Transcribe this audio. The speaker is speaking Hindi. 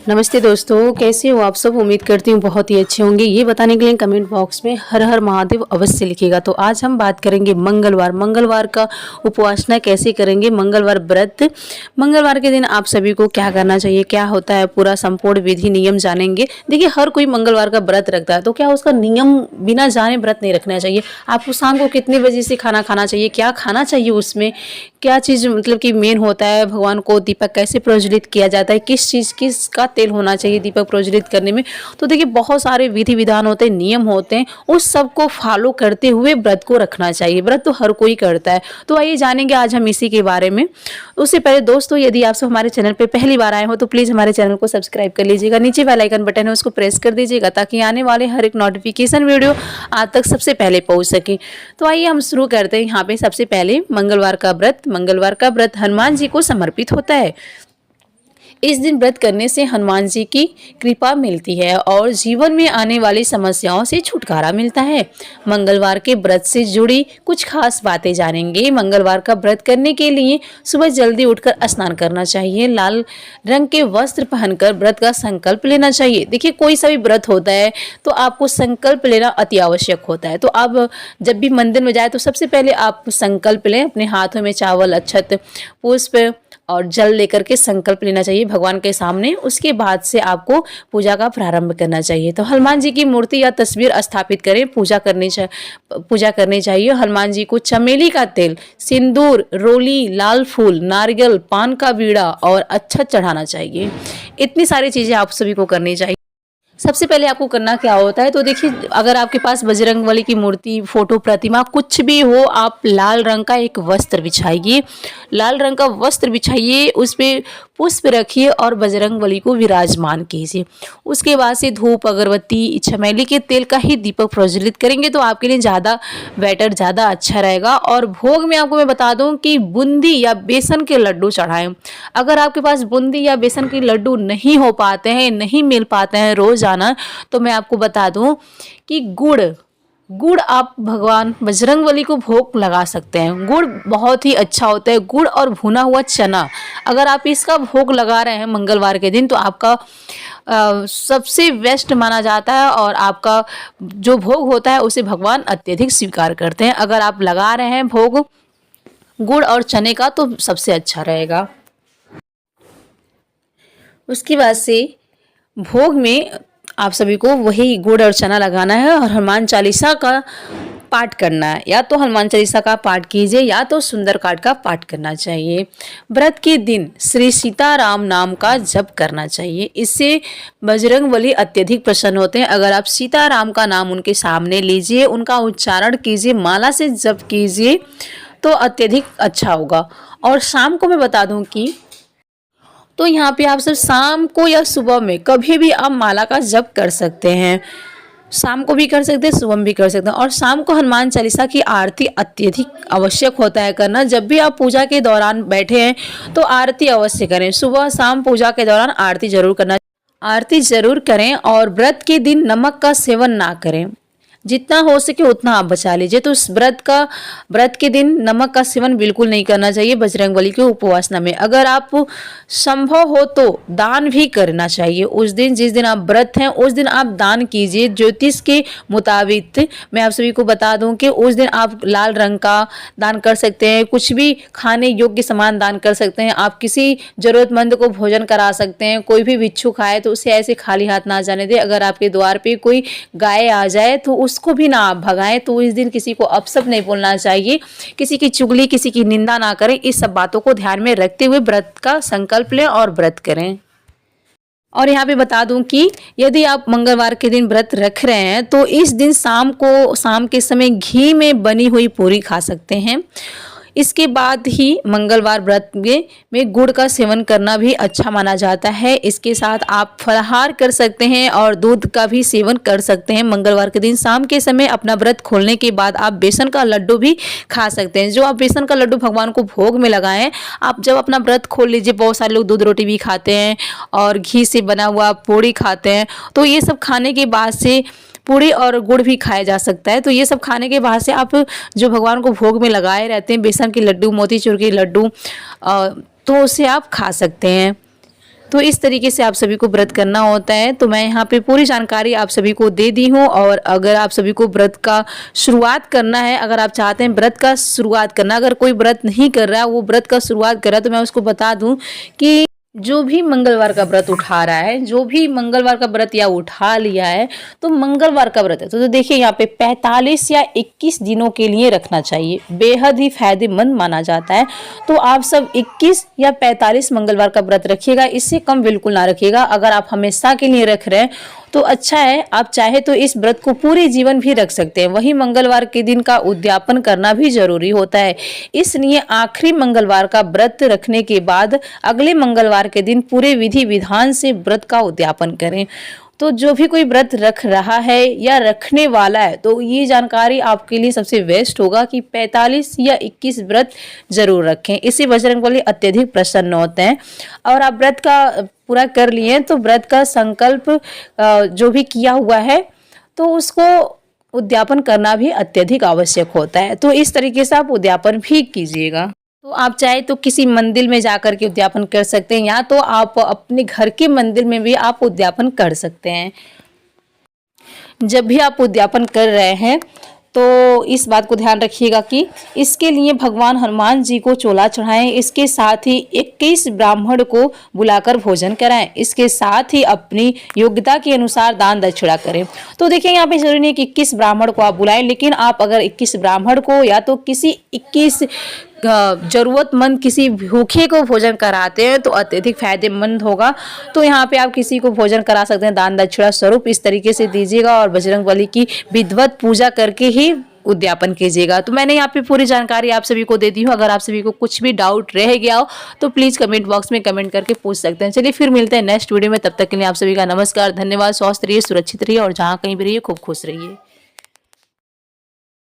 नमस्ते दोस्तों, कैसे हो आप सब। उम्मीद करती हूँ बहुत ही अच्छे होंगे। ये बताने के लिए कमेंट बॉक्स में हर हर महादेव अवश्य लिखिएगा। तो आज हम बात करेंगे मंगलवार का उपासना कैसे करेंगे। मंगलवार व्रत, मंगलवार के दिन आप सभी को क्या करना चाहिए, क्या होता है, पूरा संपूर्ण विधि नियम जानेंगे। देखिए, हर कोई मंगलवार का व्रत रखता है, तो क्या उसका नियम बिना जाने व्रत नहीं रखना चाहिए। आपको शाम को कितने बजे से खाना खाना चाहिए, क्या खाना चाहिए, उसमें क्या चीज़ मतलब कि मेन होता है, भगवान को दीपक कैसे प्रज्वलित किया जाता है, किस चीज़ किसका तेल होना चाहिए दीपक प्रज्वलित करने में। तो देखिए, बहुत सारे विधि विधान होते हैं, नियम होते हैं, उस सब को फॉलो करते हुए व्रत को रखना चाहिए। व्रत तो हर कोई करता है। तो आइए जानेंगे आज हम इसी के बारे में। उससे पहले दोस्तों, यदि आप सब हमारे चैनल पर पहली बार आए हो तो प्लीज़ हमारे चैनल को सब्सक्राइब कर लीजिएगा। नीचे बेल आइकन बटन है, उसको प्रेस कर दीजिएगा ताकि आने वाले हर एक नोटिफिकेशन वीडियो आज तक सबसे पहले पहुँच सके। तो आइए हम शुरू करते हैं। यहाँ पे सबसे पहले मंगलवार का व्रत हनुमान जी को समर्पित होता है। इस दिन व्रत करने से हनुमान जी की कृपा मिलती है और जीवन में आने वाली समस्याओं से छुटकारा मिलता है। मंगलवार के व्रत से जुड़ी कुछ खास बातें जानेंगे। मंगलवार का व्रत करने के लिए सुबह जल्दी उठकर स्नान करना चाहिए। लाल रंग के वस्त्र पहनकर व्रत का संकल्प लेना चाहिए। देखिए, कोई सा भी व्रत होता है तो आपको संकल्प लेना अति आवश्यक होता है। तो आप जब भी मंदिर में जाए तो सबसे पहले आप संकल्प लें। अपने हाथों में चावल, अक्षत, पुष्प और जल लेकर के संकल्प लेना चाहिए भगवान के सामने। उसके बाद से आपको पूजा का प्रारंभ करना चाहिए। तो हनुमान जी की मूर्ति या तस्वीर स्थापित करें, पूजा करनी चाहिए। हनुमान जी को चमेली का तेल, सिंदूर, रोली, लाल फूल, नारियल, पान का बीड़ा और अक्षत चढ़ाना चाहिए। इतनी सारी चीजें आप सभी को करनी चाहिए। सबसे पहले आपको करना क्या होता है, तो देखिए, अगर आपके पास बजरंगबली की मूर्ति, फोटो, प्रतिमा कुछ भी हो, आप लाल रंग का एक वस्त्र बिछाइए। लाल रंग का वस्त्र बिछाइए, उस पर पुष्प रखिए और बजरंगबली को विराजमान कीजिए। उसके बाद से धूप, अगरबत्ती, चमेली के तेल का ही दीपक प्रज्वलित करेंगे तो आपके लिए ज़्यादा बेटर, ज़्यादा अच्छा रहेगा। और भोग में आपको मैं बता दूं कि बूंदी या बेसन के लड्डू चढ़ाएं। अगर आपके पास बूंदी या बेसन के लड्डू नहीं हो पाते हैं, नहीं मिल पाते हैं रोज आना, तो मैं आपको बता दूं कि गुड़ आप भगवान बजरंगबली को भोग लगा सकते हैं। गुड़ बहुत ही अच्छा होता है। गुड़ और भुना हुआ चना, अगर आप इसका भोग लगा रहे हैं मंगलवार के दिन, तो आपका सबसे बेस्ट माना जाता है और आपका जो भोग होता है उसे भगवान अत्यधिक स्वीकार करते हैं। अगर आप लगा रहे हैं भोग गुड़ और चने का तो सबसे अच्छा रहेगा। उसके बाद से भोग में आप सभी को वही गुड़ और चना लगाना है और हनुमान चालीसा का पाठ करना है। या तो हनुमान चालीसा का पाठ कीजिए या तो सुंदरकांड का पाठ करना चाहिए। व्रत के दिन श्री सीताराम नाम का जप करना चाहिए। इससे बजरंगबली अत्यधिक प्रसन्न होते हैं। अगर आप सीताराम का नाम उनके सामने लीजिए, उनका उच्चारण कीजिए, माला से जप कीजिए तो अत्यधिक अच्छा होगा। और शाम को मैं बता दूं कि तो यहाँ पे आप सब शाम को या सुबह में कभी भी आप माला का जप कर सकते हैं। शाम को भी कर सकते हैं, सुबह में भी कर सकते हैं। और शाम को हनुमान चालीसा की आरती अत्यधिक आवश्यक होता है करना। जब भी आप पूजा के दौरान बैठे हैं तो आरती अवश्य करें। सुबह शाम पूजा के दौरान आरती जरूर करें। और व्रत के दिन नमक का सेवन ना करें। जितना हो सके उतना आप बचा लीजिए। तो इस व्रत के दिन नमक का सेवन बिल्कुल नहीं करना चाहिए बजरंगबली के उपासना में। अगर आप संभव हो तो दान भी करना चाहिए। उस दिन, जिस दिन आप व्रत हैं, उस दिन आप दान कीजिए। ज्योतिष के मुताबिक मैं आप सभी को बता दूं कि उस दिन आप लाल रंग का दान कर सकते हैं, कुछ भी खाने योग्य सामान दान कर सकते हैं। आप किसी जरूरतमंद को भोजन करा सकते हैं। कोई भी भिक्षुक आए तो उसे ऐसे खाली हाथ ना जाने दे। अगर आपके द्वार पे कोई गाय आ जाए तो उसको भी ना आप भगाएं। तो इस दिन किसी को अपशब्द नहीं बोलना चाहिए, किसी की चुगली, किसी की निंदा ना करें। इस सब बातों को ध्यान में रखते हुए व्रत का संकल्प लें और व्रत करें। और यहाँ पे बता दूं कि यदि आप मंगलवार के दिन व्रत रख रहे हैं तो इस दिन शाम के समय घी में बनी हुई पूरी खा सकते हैं। इसके बाद ही मंगलवार व्रत में गुड़ का सेवन करना भी अच्छा माना जाता है। इसके साथ आप फलाहार कर सकते हैं और दूध का भी सेवन कर सकते हैं। मंगलवार के दिन शाम के समय अपना व्रत खोलने के बाद आप बेसन का लड्डू भी खा सकते हैं। जो आप बेसन का लड्डू भगवान को भोग में लगाएं, आप जब अपना व्रत खोल लीजिए, बहुत सारे लोग दूध रोटी भी खाते हैं और घी से बना हुआ पूड़ी खाते हैं। तो ये सब खाने के बाद से पूड़ी और गुड़ भी खाया जा सकता है। तो ये सब खाने के बाद से आप जो भगवान को भोग में लगाए रहते हैं, बेसन के लड्डू, मोतीचूर के लड्डू, तो उसे आप खा सकते हैं। तो इस तरीके से आप सभी को व्रत करना होता है। तो मैं यहाँ पे पूरी जानकारी आप सभी को दे दी हूँ। और अगर आप सभी को व्रत का शुरुआत करना है, अगर आप चाहते हैं व्रत का शुरुआत करना, अगर कोई व्रत नहीं कर रहा है वो व्रत का शुरुआत कर रहा है, तो मैं उसको बता दूं कि जो भी मंगलवार का व्रत उठा रहा है, जो भी मंगलवार का व्रत या उठा लिया है, तो मंगलवार का व्रत है तो देखिए यहाँ पे 45 या 21 दिनों के लिए रखना चाहिए, बेहद ही फायदेमंद माना जाता है। तो आप सब 21 या 45 मंगलवार का व्रत रखिएगा, इससे कम बिल्कुल ना रखिएगा। अगर आप हमेशा के लिए रख रहे हैं तो अच्छा है, आप चाहे तो इस व्रत को पूरे जीवन भी रख सकते हैं। वही मंगलवार के दिन का उद्यापन करना भी जरूरी होता है, इसलिए आखिरी मंगलवार का व्रत रखने के बाद अगले मंगलवार के दिन पूरे विधि विधान से व्रत का उद्यापन करें। तो जो भी कोई व्रत रख रहा है या रखने वाला है, तो ये जानकारी आपके लिए सबसे बेस्ट होगा कि 45 या 21 व्रत जरूर रखें। इससे बजरंगबली अत्यधिक प्रसन्न होते हैं। और आप व्रत का पूरा कर लिए तो व्रत का संकल्प जो भी किया हुआ है तो उसको उद्यापन करना भी अत्यधिक आवश्यक होता है। तो इस तरीके से आप उद्यापन भी कीजिएगा। तो आप चाहे तो किसी मंदिर में जाकर के उद्यापन कर सकते हैं, या तो आप अपने घर के मंदिर में भी आप उद्यापन कर सकते हैं। जब भी आप उद्यापन कर रहे हैं तो इस बात को ध्यान रखिएगा कि इसके लिए भगवान हनुमान जी को चोला चढ़ाएं, इसके साथ ही 21 ब्राह्मण को बुलाकर भोजन कराएं, इसके साथ ही अपनी योग्यता के अनुसार दान दक्षिणा करें। तो देखिए यहाँ पे जरूरी नहीं कि 21 ब्राह्मण को आप बुलाएं, लेकिन आप अगर 21 ब्राह्मण को या तो किसी 21 जरूरतमंद किसी भूखे को भोजन कराते हैं तो अत्यधिक फायदेमंद होगा। तो यहाँ पे आप किसी को भोजन करा सकते हैं दान दक्षिणा स्वरूप, इस तरीके से दीजिएगा और बजरंगबली की विधिवत पूजा करके ही उद्यापन कीजिएगा। तो मैंने यहाँ पे पूरी जानकारी आप सभी को दे दी हूँ। अगर आप सभी को कुछ भी डाउट रह गया हो तो प्लीज़ कमेंट बॉक्स में कमेंट करके पूछ सकते हैं। चलिए फिर मिलते हैं नेक्स्ट वीडियो में, तब तक के लिए आप सभी का नमस्कार, धन्यवाद। स्वस्थ रहिए, सुरक्षित रहिए और जहाँ कहीं भी रहिए खूब खुश रहिए।